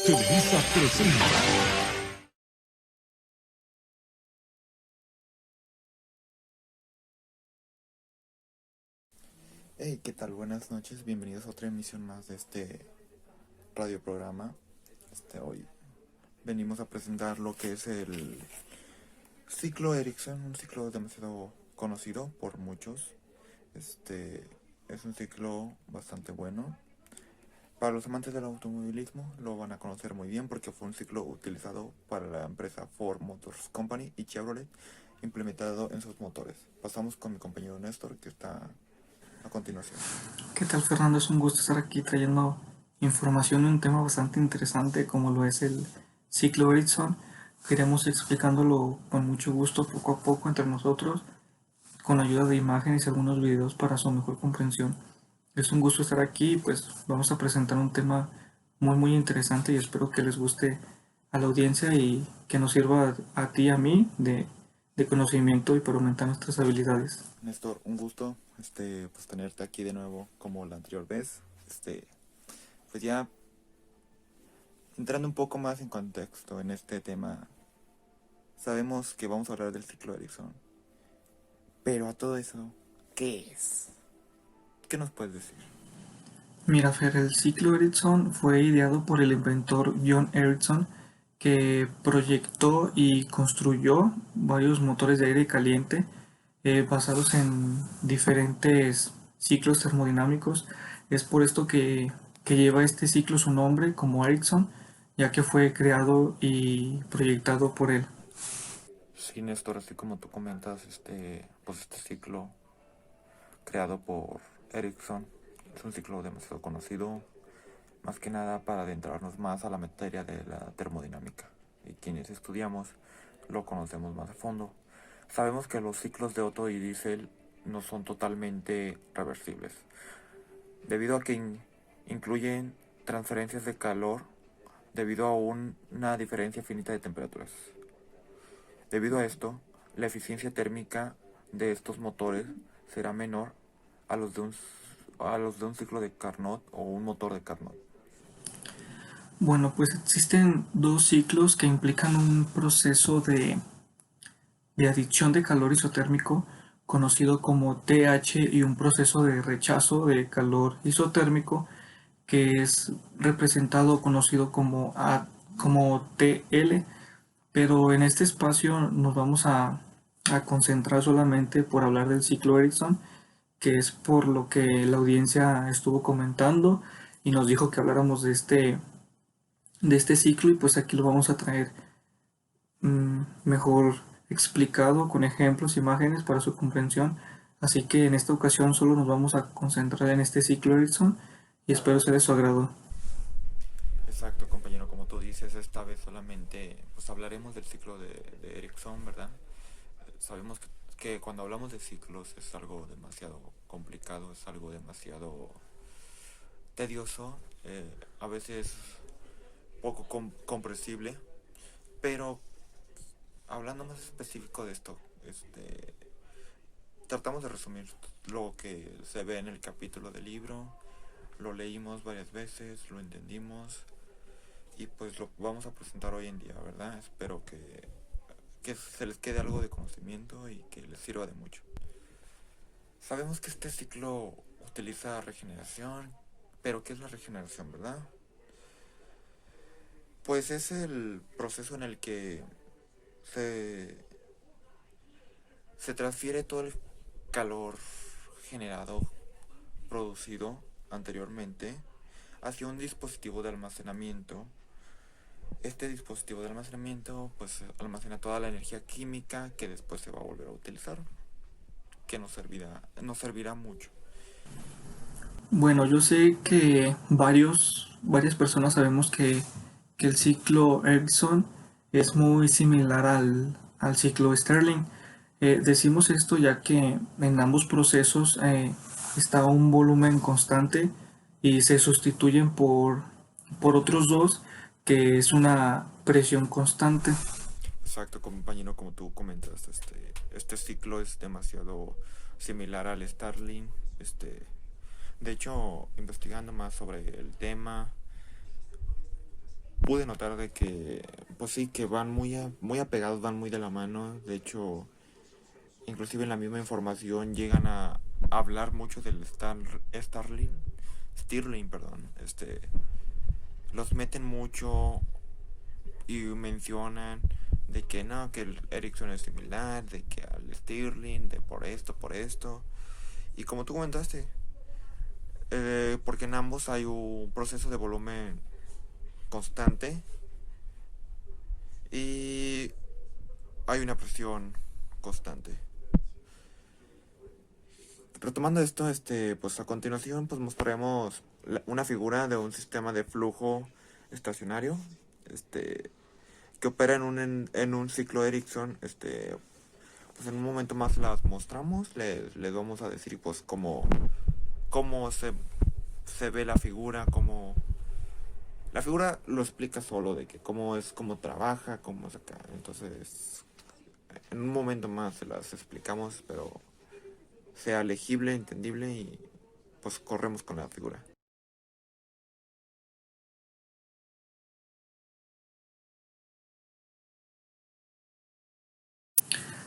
Televisa presenta. Hey, ¿qué tal? Buenas noches, bienvenidos a otra emisión más de este radioprograma. Hoy venimos a presentar lo que es el ciclo Ericsson, un ciclo demasiado conocido por muchos. Es un ciclo bastante bueno. Para los amantes del automovilismo lo van a conocer muy bien porque fue un ciclo utilizado para la empresa Ford Motors Company y Chevrolet, implementado en sus motores. Pasamos con mi compañero Néstor, que está a continuación. ¿Qué tal, Fernando? Es un gusto estar aquí trayendo información de un tema bastante interesante como lo es el ciclo Ericsson. Queremos explicándolo con mucho gusto poco a poco entre nosotros, con la ayuda de imágenes y algunos videos para su mejor comprensión. Es un gusto estar aquí, pues vamos a presentar un tema muy interesante y espero que les guste a la audiencia y que nos sirva a ti y a mí de conocimiento y para aumentar nuestras habilidades. Néstor, un gusto, pues tenerte aquí de nuevo como la anterior vez. Pues ya entrando un poco más en contexto en este tema, sabemos que vamos a hablar del ciclo Ericsson, pero a todo eso, ¿qué es? ¿Qué nos puedes decir? Mira, Fer, el ciclo Ericsson fue ideado por el inventor John Ericsson, que proyectó y construyó varios motores de aire caliente basados en diferentes ciclos termodinámicos. Es por esto que lleva este ciclo su nombre como Ericsson, ya que fue creado y proyectado por él. Sí, Néstor, así como tú comentas, pues este ciclo creado por Ericsson es un ciclo demasiado conocido, más que nada para adentrarnos más a la materia de la termodinámica. Y quienes estudiamos lo conocemos más a fondo. Sabemos que los ciclos de Otto y Diesel no son totalmente reversibles, debido a que incluyen transferencias de calor debido a una diferencia finita de temperaturas. Debido a esto, la eficiencia térmica de estos motores será menor a los de un ciclo de Carnot o un motor de Carnot. Bueno, pues existen dos ciclos que implican un proceso de adición de calor isotérmico conocido como TH y un proceso de rechazo de calor isotérmico que es representado o conocido como TL, pero en este espacio nos vamos a concentrar solamente por hablar del ciclo Ericsson, que es por lo que la audiencia estuvo comentando y nos dijo que habláramos de este ciclo y pues aquí lo vamos a traer mejor explicado con ejemplos, imágenes para su comprensión. Así que en esta ocasión solo nos vamos a concentrar en este ciclo Ericsson y espero sea de su agrado. Exacto, compañero, como tú dices, esta vez solamente pues hablaremos del ciclo de Ericsson, ¿verdad? Sabemos que cuando hablamos de ciclos es algo demasiado complicado, es algo demasiado tedioso, a veces poco comprensible, pero hablando más específico de esto, tratamos de resumir lo que se ve en el capítulo del libro, lo leímos varias veces, lo entendimos y pues lo vamos a presentar hoy en día, ¿verdad? Espero que se les quede algo de conocimiento y que les sirva de mucho. Sabemos que este ciclo utiliza regeneración, pero ¿qué es la regeneración, verdad? Pues es el proceso en el que se, se transfiere todo el calor generado, producido anteriormente, hacia un dispositivo de almacenamiento. Este dispositivo de almacenamiento pues almacena toda la energía química que después se va a volver a utilizar, que nos servirá mucho. Bueno, yo sé que varias personas sabemos que el ciclo Ericsson es muy similar al ciclo Stirling. Decimos esto ya que en ambos procesos está un volumen constante y se sustituyen por otros dos que es una presión constante. Exacto, compañero, como tú comentas, este ciclo es demasiado similar al Starling. De hecho, investigando más sobre el tema, pude notar de que, pues sí, que van muy apegados, van muy de la mano. De hecho, inclusive en la misma información llegan a hablar mucho del Stirling, perdón. Los meten mucho y mencionan de que no, que el Ericsson es similar, de que al Stirling, de por esto, por esto. Y como tú comentaste, porque en ambos hay un proceso de volumen constante y hay una presión constante. Retomando esto, pues a continuación pues mostraremos una figura de un sistema de flujo estacionario, que opera en un ciclo Ericsson. Pues en un momento más las mostramos, les vamos a decir pues cómo se ve la figura, cómo la figura lo explica solo de que cómo trabaja, cómo es acá. Entonces, en un momento más se las explicamos, pero sea legible, entendible y pues corremos con la figura.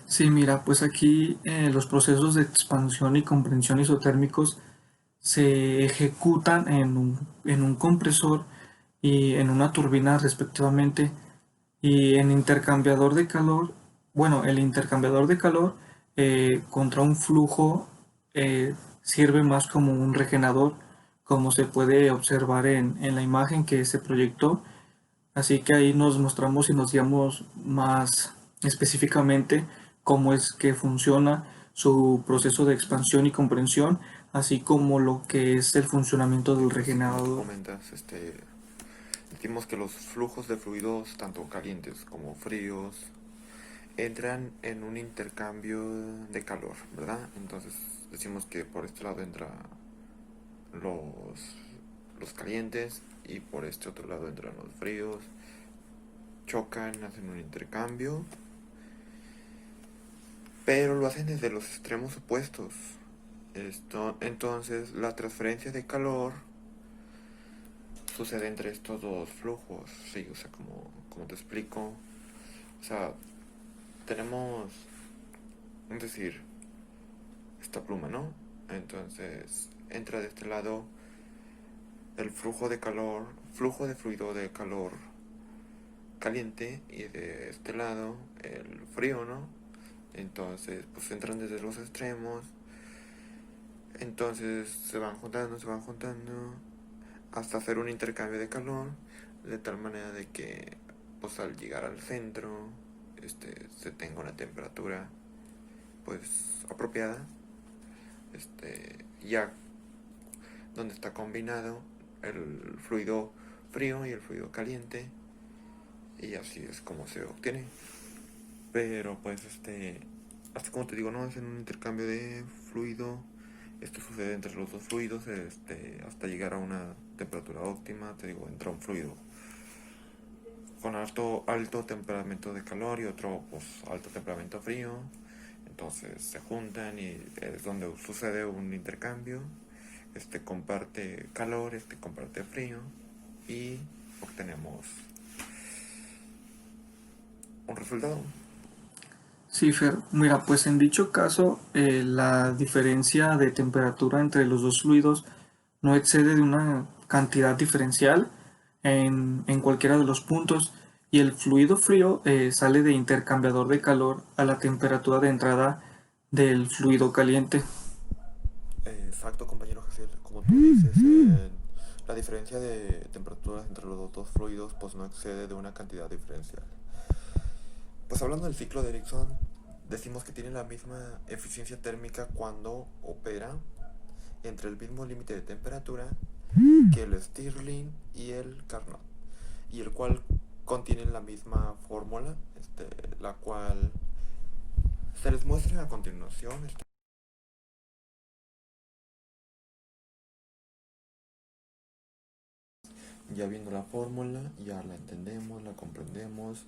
Sí, mira, pues aquí los procesos de expansión y comprensión isotérmicos se ejecutan en un compresor y en una turbina respectivamente. Y en intercambiador de calor, bueno, el intercambiador de calor contra un flujo sirve más como un regenerador, como se puede observar en la imagen que se proyectó. Así que ahí nos mostramos y nos guiamos más específicamente cómo es que funciona su proceso de expansión y comprensión, así como lo que es el funcionamiento del Pues sí, como tú regenerador. comentas, decimos que los flujos de fluidos, tanto calientes como fríos, entran en un intercambio de calor, ¿verdad? Entonces decimos que por este lado entra los, los calientes y por este otro lado entran los fríos, chocan, hacen un intercambio, pero lo hacen desde los extremos opuestos. Entonces la transferencia de calor sucede entre estos dos flujos, sí, o sea, como te explico, o sea, tenemos, es decir, esta pluma, ¿no? Entonces entra de este lado el flujo de fluido de calor caliente y de este lado el frío, ¿no? Entonces, pues entran desde los extremos, entonces se van juntando hasta hacer un intercambio de calor, de tal manera de que, pues al llegar al centro, se tenga una temperatura, pues apropiada, ya donde está combinado el fluido frío y el fluido caliente, y así es como se obtiene. Pero pues así como te digo, no es en un intercambio de fluido. Esto sucede entre los dos fluidos, hasta llegar a una temperatura óptima. Te digo, entra un fluido con alto temperamento de calor y otro pues alto temperamento frío. Entonces se juntan y es donde sucede un intercambio. Este comparte calor, este comparte frío y obtenemos un resultado. Sí, Fer, mira, pues en dicho caso, la diferencia de temperatura entre los dos fluidos no excede de una cantidad diferencial en cualquiera de los puntos y el fluido frío sale de intercambiador de calor a la temperatura de entrada del fluido caliente. Exacto, compañero Jaciel. Como tú dices, la diferencia de temperaturas entre los dos fluidos pues no excede de una cantidad diferencial. Pues hablando del ciclo de Ericsson, decimos que tiene la misma eficiencia térmica cuando opera entre el mismo límite de temperatura que el Stirling y el Carnot, y el cual contienen la misma fórmula, la cual se les muestra a continuación. Ya viendo la fórmula, ya la entendemos, la comprendemos,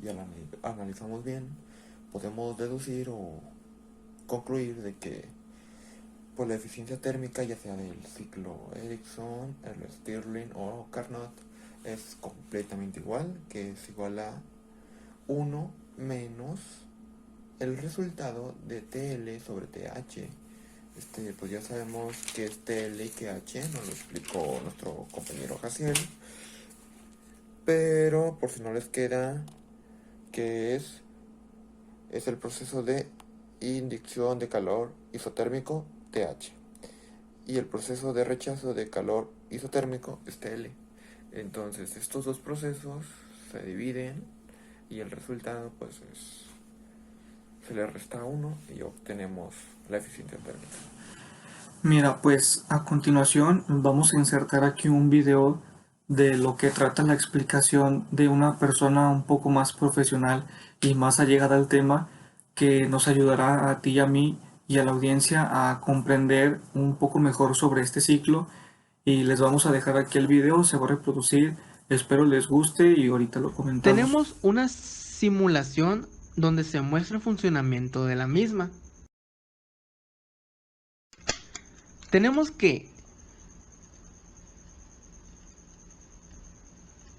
ya la analizamos bien, podemos deducir o concluir de que pues la eficiencia térmica, ya sea del ciclo Ericsson, el Stirling o Carnot, es completamente igual, que es igual a 1 menos el resultado de TL sobre TH. Pues ya sabemos que es TL y que H, nos lo explicó nuestro compañero Jaciel. Pero por si no les queda, que es el proceso de inducción de calor isotérmico TH. Y el proceso de rechazo de calor isotérmico es TL. Entonces estos dos procesos se dividen y el resultado pues se le resta 1 y obtenemos la eficiencia térmica. Mira, pues a continuación vamos a insertar aquí un video de lo que trata la explicación de una persona un poco más profesional y más allegada al tema que nos ayudará a ti y a mí y a la audiencia a comprender un poco mejor sobre este ciclo y les vamos a dejar aquí el video, se va a reproducir, espero les guste y ahorita lo comentamos. Tenemos una simulación donde se muestra el funcionamiento de la misma. Tenemos que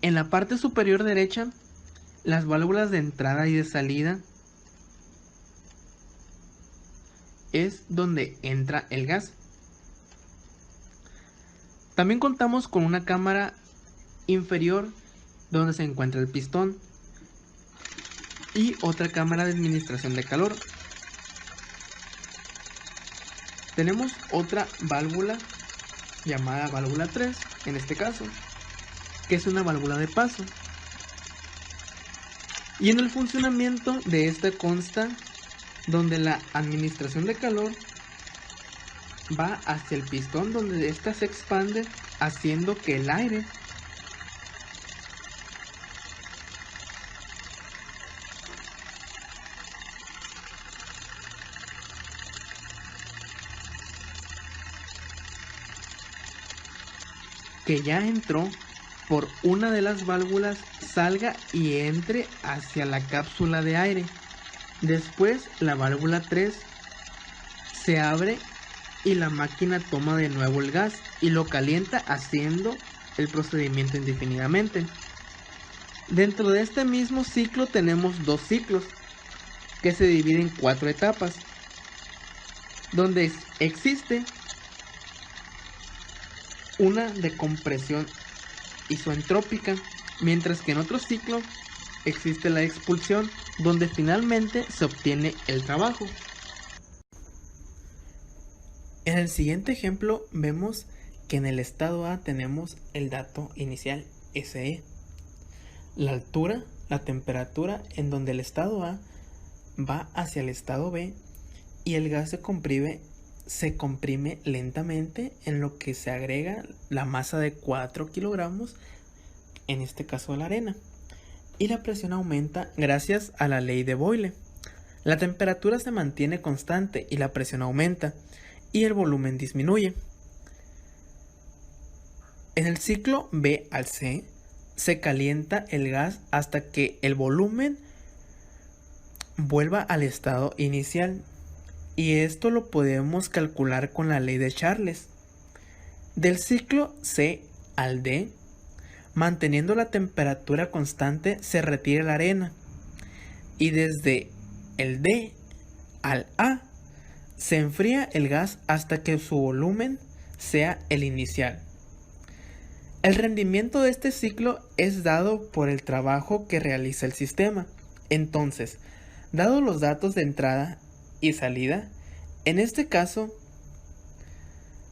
en la parte superior derecha, las válvulas de entrada y de salida es donde entra el gas. También contamos con una cámara inferior donde se encuentra el pistón y otra cámara de administración de calor. Tenemos otra válvula llamada válvula 3 en este caso, que es una válvula de paso. Y en el funcionamiento de esta consta donde la administración de calor va hacia el pistón donde ésta se expande haciendo que el aire que ya entró por una de las válvulas salga y entre hacia la cápsula de aire. Después la válvula 3 se abre y la máquina toma de nuevo el gas y lo calienta haciendo el procedimiento indefinidamente. Dentro de este mismo ciclo tenemos dos ciclos que se dividen en 4 etapas, donde existe una de compresión isoentrópica, mientras que en otro ciclo existe la expulsión, donde finalmente se obtiene el trabajo. En el siguiente ejemplo vemos que en el estado A tenemos el dato inicial SE, la altura, la temperatura en donde el estado A va hacia el estado B y el gas se comprime lentamente, en lo que se agrega la masa de 4 kilogramos, en este caso la arena, y la presión aumenta gracias a la ley de Boyle. La temperatura se mantiene constante y la presión aumenta y el volumen disminuye. En el ciclo B al C se calienta el gas hasta que el volumen vuelva al estado inicial, y esto lo podemos calcular con la ley de Charles. Del ciclo C al D, manteniendo la temperatura constante, se retira la arena, y desde el D al A se enfría el gas hasta que su volumen sea el inicial. El rendimiento de este ciclo es dado por el trabajo que realiza el sistema. Entonces, dados los datos de entrada y salida, en este caso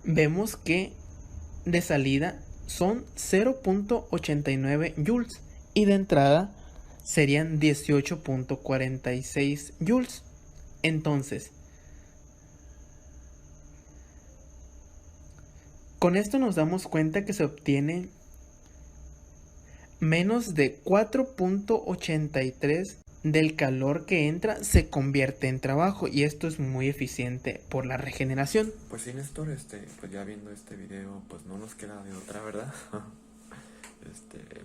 vemos que de salida son 0.89 joules y de entrada serían 18.46 joules. Entonces, con esto nos damos cuenta que se obtiene menos de 4.83 del calor que entra se convierte en trabajo, y esto es muy eficiente por la regeneración. Pues sí, Néstor, pues ya viendo este video, pues no nos queda de otra, ¿verdad?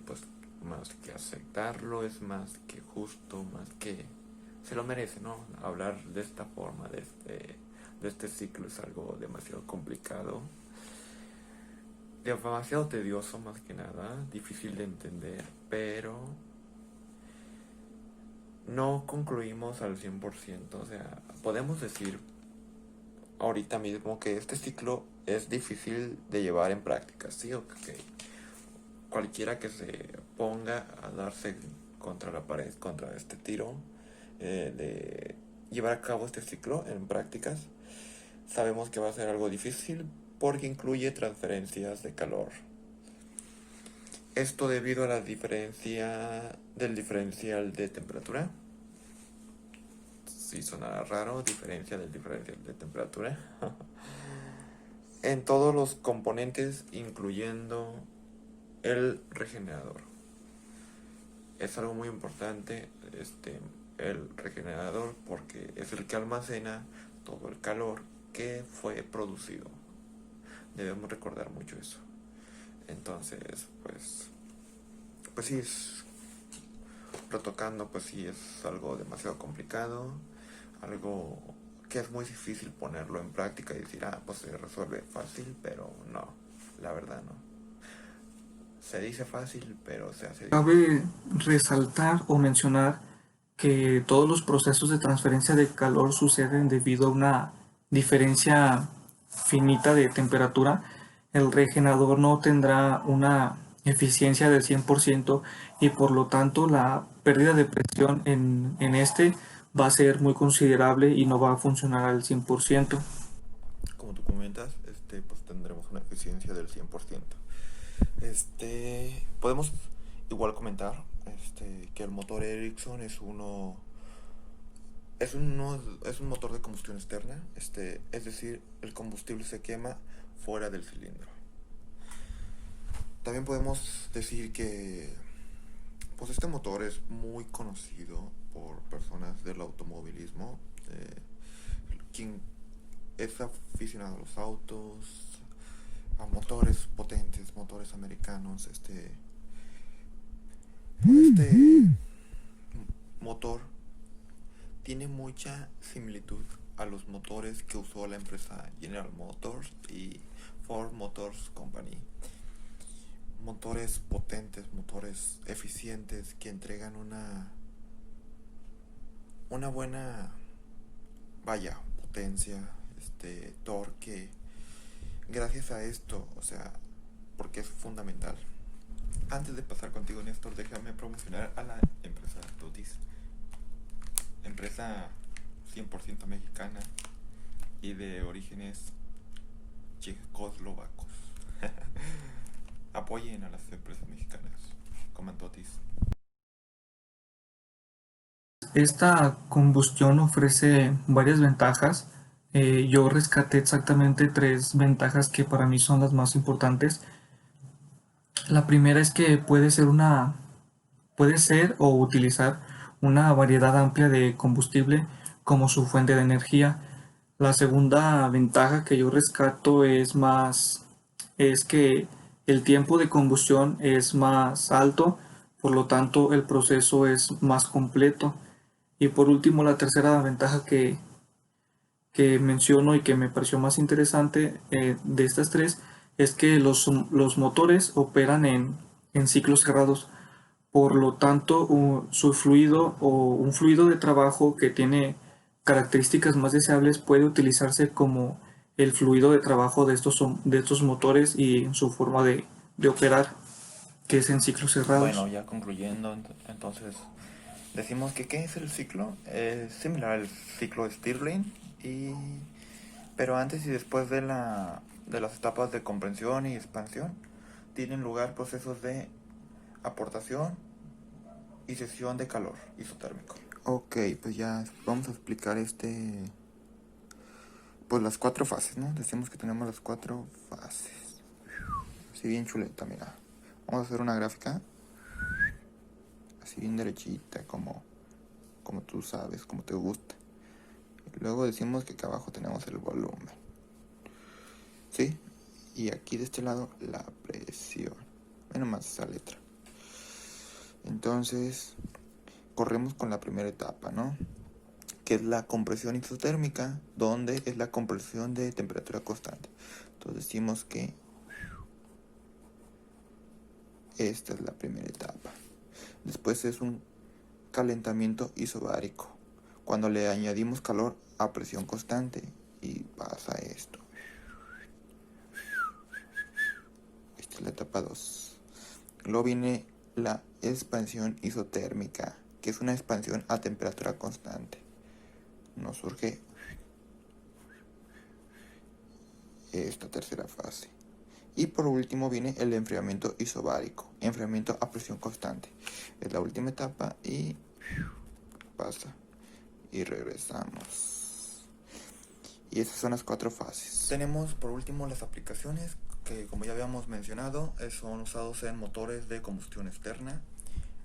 Pues más que aceptarlo, es más que justo, más que se lo merece, ¿no? Hablar de esta forma, de este, de este ciclo es algo demasiado complicado. demasiado tedioso más que nada, difícil de entender, pero no concluimos al 100%. O sea, podemos decir ahorita mismo que este ciclo es difícil de llevar en práctica, ¿sí? O que cualquiera que se ponga a darse contra la pared, contra este tiro, de llevar a cabo este ciclo en prácticas, sabemos que va a ser algo difícil porque incluye transferencias de calor. Esto debido a la diferencia del diferencial de temperatura. Si sonará raro, diferencia del diferencial de temperatura. En todos los componentes, incluyendo el regenerador. Es algo muy importante el regenerador porque es el que almacena todo el calor que fue producido. Debemos recordar mucho eso. Entonces, pues sí, retocando, pues sí es algo demasiado complicado, algo que es muy difícil ponerlo en práctica y decir, pues se resuelve fácil, pero no, la verdad no. Se dice fácil, pero se hace difícil. Cabe resaltar o mencionar que todos los procesos de transferencia de calor suceden debido a una diferencia finita de temperatura. El regenerador no tendrá una eficiencia del 100% y por lo tanto la pérdida de presión en este va a ser muy considerable y no va a funcionar al 100%. Como tú comentas, pues tendremos una eficiencia del 100%. Podemos igual comentar que el motor Ericsson es un motor de combustión externa, es decir, el combustible se quema fuera del cilindro. También podemos decir que pues este motor es muy conocido por personas del automovilismo, quien es aficionado a los autos, a motores potentes, motores americanos. Este motor tiene mucha similitud a los motores que usó la empresa General Motors y Ford Motors Company. Motores potentes, motores eficientes que entregan una buena, potencia, torque. Gracias a esto, o sea, porque es fundamental. Antes de pasar contigo, Néstor, déjame promocionar a la empresa Totis. Empresa 100% mexicana y de orígenes checoslovacos. Apoyen a las empresas mexicanas. Coman Totis. Esta combustión ofrece varias ventajas. Yo rescaté exactamente tres ventajas que para mí son las más importantes. La primera es que puede ser o utilizar una variedad amplia de combustible como su fuente de energía. La segunda ventaja que yo rescato es que el tiempo de combustión es más alto, por lo tanto el proceso es más completo. Y por último, la tercera ventaja que menciono y que me pareció más interesante de estas tres es que los motores operan en ciclos cerrados. Por lo tanto, su fluido o un fluido de trabajo que tiene características más deseables puede utilizarse como el fluido de trabajo de estos motores y su forma de operar, que es en ciclos cerrados. Bueno, ya concluyendo, entonces decimos que ¿qué es el ciclo? Es similar al ciclo de Stirling, pero antes y después de las etapas de compresión y expansión tienen lugar procesos de aportación y cesión de calor isotérmico. Ok, pues ya vamos a explicar pues las cuatro fases, ¿no? Decimos que tenemos las cuatro fases. Así bien chuleta, mira. Vamos a hacer una gráfica así bien derechita, como tú sabes, como te gusta. Y luego decimos que acá abajo tenemos el volumen, ¿sí? Y aquí de este lado la presión. Menos más esa letra. Entonces, corremos con la primera etapa, ¿no? Que es la compresión isotérmica, donde es la compresión de temperatura constante. Entonces decimos que Esta es la primera etapa. Después es un calentamiento isobárico, cuando le añadimos calor a presión constante y pasa esto. Esta es la etapa 2. Luego viene la expansión isotérmica, que es una expansión a temperatura constante. Nos surge esta tercera fase. Y por último viene el enfriamiento isobárico, enfriamiento a presión constante. Es la última etapa y pasa y regresamos. Y esas son las 4 fases. Tenemos por último las aplicaciones que, como ya habíamos mencionado, son usados en motores de combustión externa,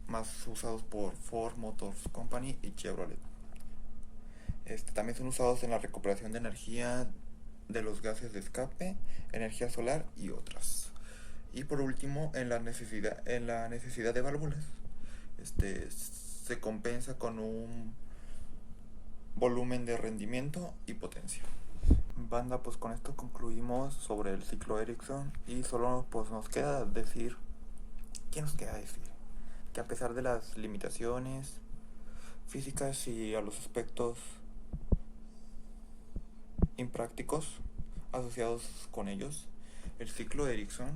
más usados por Ford Motor Company y Chevrolet. También son usados en la recuperación de energía de los gases de escape, energía solar y otras. Y por último, en la necesidad de válvulas, se compensa con un volumen de rendimiento y potencia. Banda, pues con esto concluimos sobre el ciclo Ericsson y solo pues nos queda decir, ¿qué nos queda decir? Que a pesar de las limitaciones físicas y a los aspectos imprácticos asociados con ellos, el ciclo Ericsson,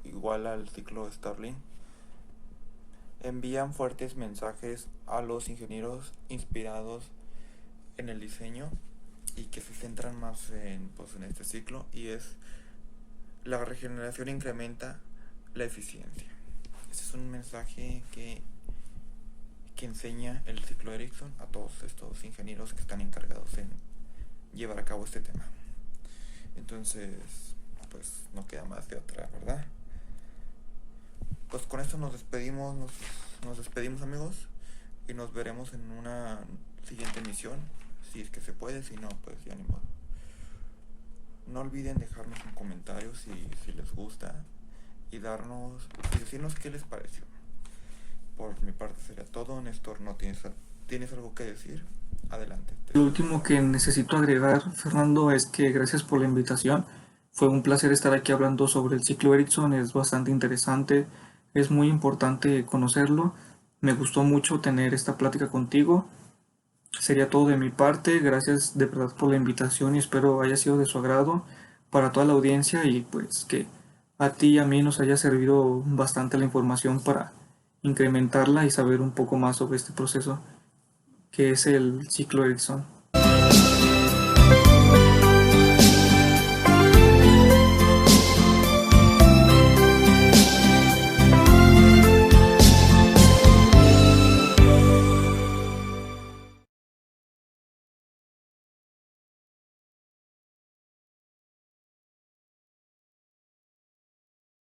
igual al ciclo Starlink, envían fuertes mensajes a los ingenieros inspirados en el diseño y que se centran más en este ciclo, y es la regeneración incrementa la eficiencia. Este es un mensaje que enseña el ciclo Ericsson a todos estos ingenieros que están encargados en llevar a cabo este tema. Entonces, pues no queda más de otra, ¿verdad? Pues con esto nos despedimos, nos despedimos, amigos, y nos veremos en una siguiente emisión, si es que se puede, si no, pues ya ni modo. No olviden dejarnos un comentario si les gusta y decirnos qué les pareció. Por mi parte sería todo. Néstor, ¿no tienes algo que decir? Adelante. Lo último que necesito agregar, Fernando, es que gracias por la invitación. Fue un placer estar aquí hablando sobre el ciclo Ericsson, es bastante interesante, es muy importante conocerlo. Me gustó mucho tener esta plática contigo. Sería todo de mi parte, gracias de verdad por la invitación y espero haya sido de su agrado para toda la audiencia y pues que a ti y a mí nos haya servido bastante la información para incrementarla y saber un poco más sobre este proceso que es el ciclo Ericsson.